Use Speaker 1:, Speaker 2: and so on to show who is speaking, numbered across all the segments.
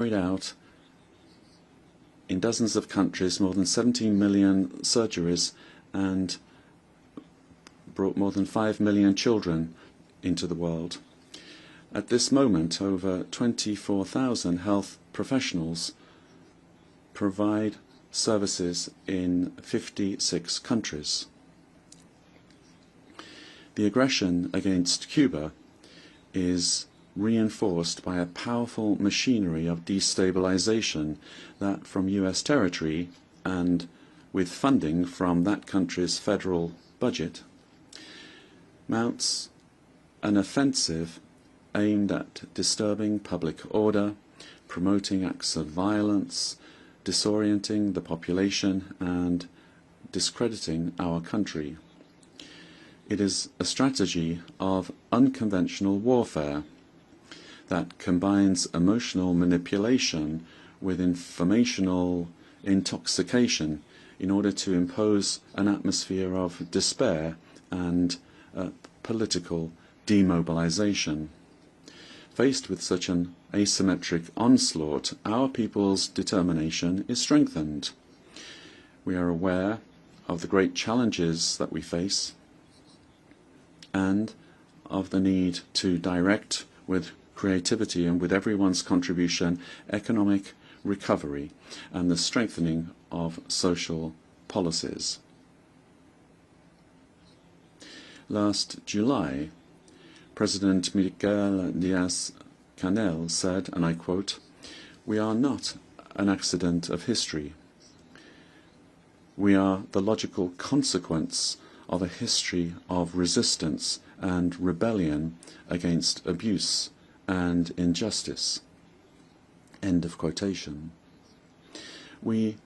Speaker 1: carried out in dozens of countries more than 17 million surgeries and brought more than 5 million children into the world. At this moment, over 24,000 health professionals provide services in 56 countries. The aggression against Cuba is reinforced by a powerful machinery of destabilization that, from US territory and with funding from that country's federal budget, mounts an offensive aimed at disturbing public order, promoting acts of violence, disorienting the population, and discrediting our country. It is a strategy of unconventional warfare that combines emotional manipulation with informational intoxication in order to impose an atmosphere of despair and political demobilization. Faced with such an asymmetric onslaught, our people's determination is strengthened. We are aware of the great challenges that we face and of the need to direct with creativity and with everyone's contribution economic recovery and the strengthening of social policies. Last July, President Miguel Diaz-Canel said, and I quote, "We are not an accident of history. We are the logical consequence of a history of resistance and rebellion against abuse and injustice." End of quotation. We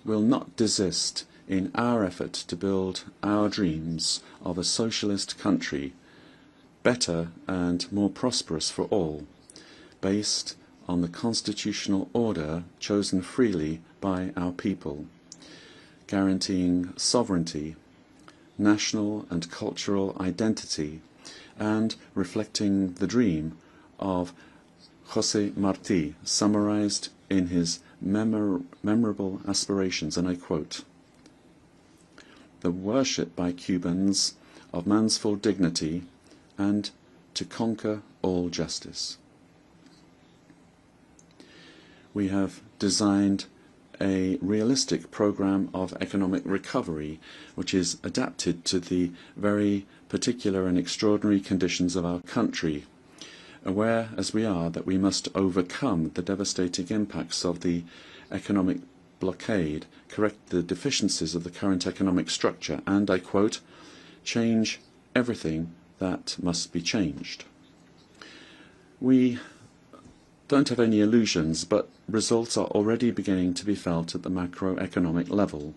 Speaker 1: will not desist in our effort to build our dreams of a socialist country, better and more prosperous for all, based on the constitutional order chosen freely by our people, guaranteeing sovereignty, national and cultural identity, and reflecting the dream of José Martí, summarized in his memorable aspirations, and I quote, "The worship by Cubans of man's full dignity and to conquer all justice." We have designed a realistic program of economic recovery which is adapted to the very particular and extraordinary conditions of our country, aware as we are that we must overcome the devastating impacts of the economic blockade, correct the deficiencies of the current economic structure, and, I quote, "change everything that must be changed." We don't have any illusions, but results are already beginning to be felt at the macroeconomic level,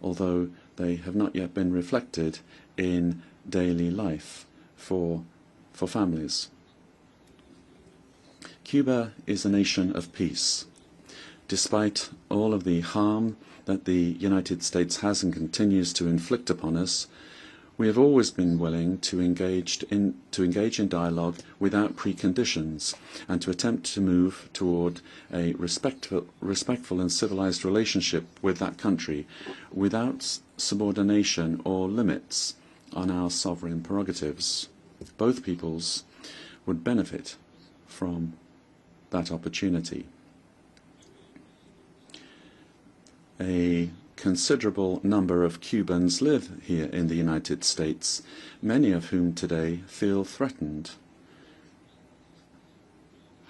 Speaker 1: although they have not yet been reflected in daily life for families. Cuba is a nation of peace. Despite all of the harm that the United States has and continues to inflict upon us, we have always been willing to engage in dialogue without preconditions and to attempt to move toward a respectful and civilized relationship with that country without subordination or limits on our sovereign prerogatives. Both peoples would benefit from that opportunity. A considerable number of Cubans live here in the United States, many of whom today feel threatened,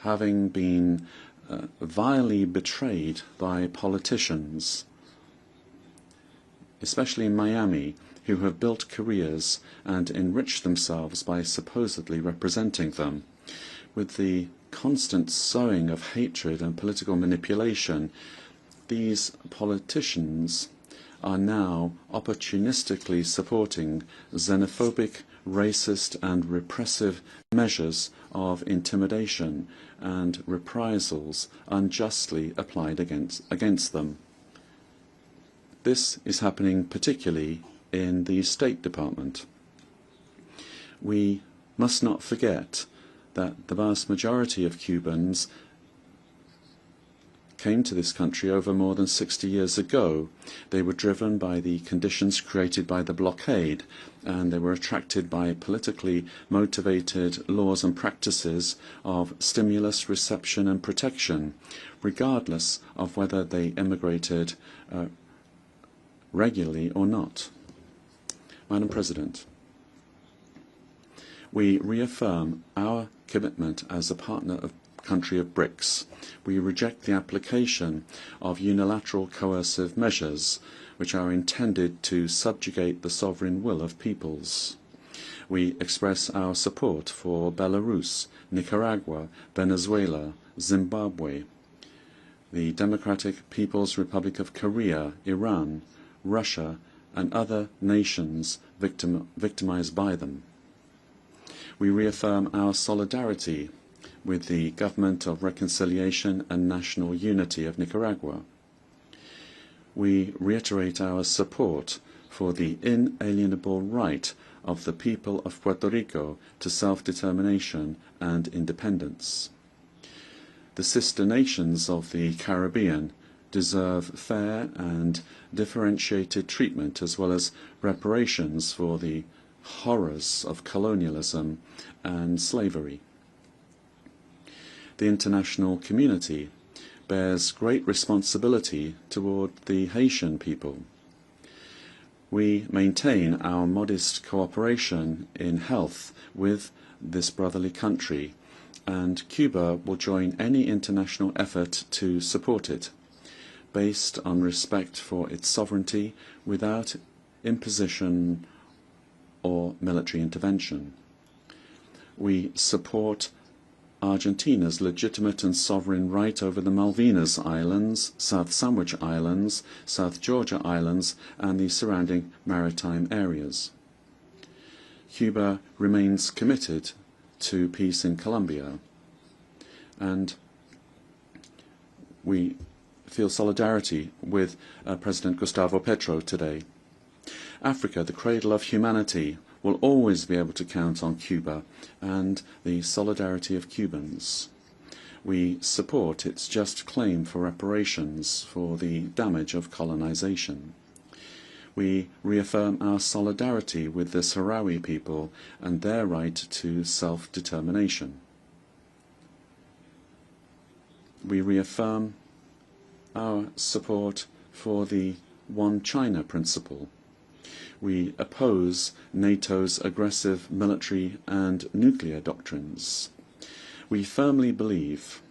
Speaker 1: having been vilely betrayed by politicians, especially in Miami, who have built careers and enriched themselves by supposedly representing them. With the constant sowing of hatred and political manipulation, these politicians are now opportunistically supporting xenophobic, racist and repressive measures of intimidation and reprisals unjustly applied against them. This is happening particularly in the State Department. We must not forget that the vast majority of Cubans came to this country over more than 60 years ago. They were driven by the conditions created by the blockade, and they were attracted by politically motivated laws and practices of stimulus, reception and protection, regardless of whether they immigrated regularly or not. Madam President, we reaffirm our commitment as a partner of country of BRICS. We reject the application of unilateral coercive measures which are intended to subjugate the sovereign will of peoples. We express our support for Belarus, Nicaragua, Venezuela, Zimbabwe, the Democratic People's Republic of Korea, Iran, Russia, and other nations victimized by them. We reaffirm our solidarity with the Government of Reconciliation and National Unity of Nicaragua. We reiterate our support for the inalienable right of the people of Puerto Rico to self-determination and independence. The sister nations of the Caribbean deserve fair and differentiated treatment as well as reparations for the horrors of colonialism and slavery. The international community bears great responsibility toward the Haitian people. We maintain our modest cooperation in health with this brotherly country, and Cuba will join any international effort to support it, based on respect for its sovereignty without imposition or military intervention. We support Argentina's legitimate and sovereign right over the Malvinas Islands, South Sandwich Islands, South Georgia Islands, and the surrounding maritime areas. Cuba remains committed to peace in Colombia, and we feel solidarity with President Gustavo Petro today. Africa, the cradle of humanity, will always be able to count on Cuba and the solidarity of Cubans. We support its just claim for reparations for the damage of colonization. We reaffirm our solidarity with the Sahrawi people and their right to self-determination. We reaffirm our support for the One China principle. We oppose NATO's aggressive military and nuclear doctrines. We firmly believe,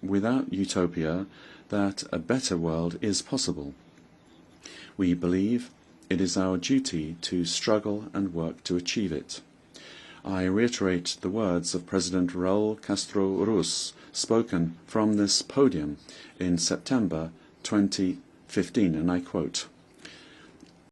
Speaker 1: without utopia, that a better world is possible. We believe it is our duty to struggle and work to achieve it. I reiterate the words of President Raúl Castro Ruz, spoken from this podium in September 2015, and I quote,